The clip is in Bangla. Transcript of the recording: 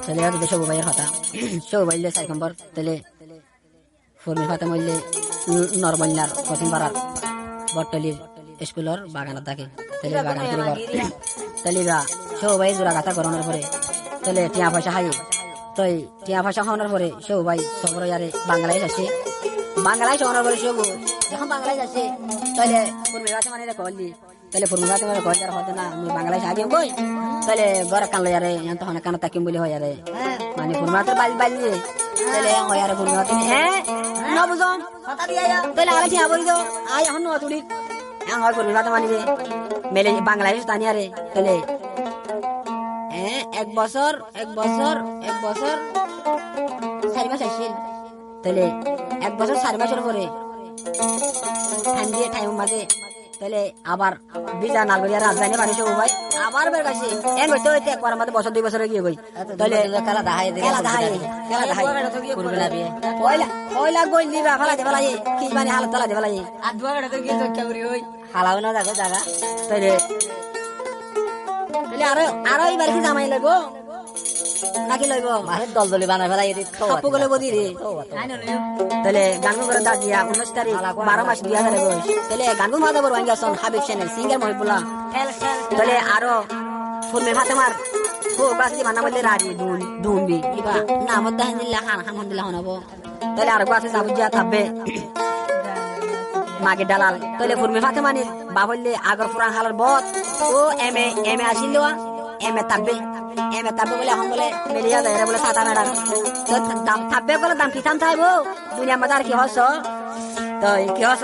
তাহলে হয়তো সবু ভাইয়ের কথা সবু ভাইলে 4 নম্বর তাহলে ফুরমির ফাতে মইলে নরবন্যার কঠিন পাড়ার বটতলির স্কুলের বাগানত থাকে তাহলে বাগান করে তাহলে সবু ভাই জোড়া গাথা করানোর পরে তাহলে টিয়া পয়সা খাই তো টিয়া পয়সা খাওয়ানোর পরে সবু ভাই সবর ইয়ারে বাংলাদেশ আসে বাংলাদেশ খাওয়ানোর পরে সবু যখন বাংলাদেশ আসে তাহলে ফুরমির ফাতে মানে কলি তাহলে ফুরমির ফাতে মানে কলি আর হতো না আমি বাংলাদেশ আগে কই তাহলে ঘরে কান লয়ারে তখন কান তাকিম বলে হয় আরে মানে ফুরমির ফাতে বালি বালি তাহলে হয় আরে ফুরমির ফাতে হ্যাঁ না বুঝো কথা দিয়া তাহলে আরে টিয়া বলি দাও আই এখন ন তুলি হয় ফুরমির ফাতে মানিবে মেলে বাংলাদেশ তানি আরে তাহলে এক বছর 4 মাস আসছিল তাহলে 1 বছর 4 মাসের পরে ঠান্ডিয়ে টাইম মাঝে তাহলে আবার বিজা নালগড়িয়া রাজধানী বাড়ি সব ভাই আবার বের কাছে এন হইতে হইতে একবার আমাদের বছর 2 বছর গিয়ে গই তাহলে খেলা দেখাই করবে না বিয়ে পয়লা গই লিবা ফেলা দে ফেলাই কি মানে হালত ফেলা দে ফেলাই আর দুয়া বেটা তো গিয়ে তো কেবরি হই হালাও না জায়গা তাহলে আরো এবার কি জামাই লাগবো নাকি লইব মায়ের দলদলি বানাই ফেলাই খাপু গলে বদি রে তাহলে গানগু করে দাদিয়া 19 তারিখ 12 মাস 2022 তাহলে গানগু মাদা বড় আঙ্গাসন হাবিব চ্যানেল সিঙ্গার মহিবুল্লাহ তাহলে আরো ফুলমির ফাতেমার ও বাসি বানা বলে রাজি দুনবি ইবা নাম দাহিনিল্লাহ আলহামদুলিল্লাহ হনাবো তাহলে আরো বাসি সাবুজিয়া থাকবে মাগে দালাল তাহলে ফুলমির ফাতেমানির বাবলে আগর পুরান হালার বত ও M A Aseel M A থাকবে বলে এখন বলে মেরিয়া যায় বলে সাতা ম্যাডাম তো দাম থাকবে বলে দাম কি থাম থাকবো দুনিয়া মধ্যে আর কি হস তো কি হস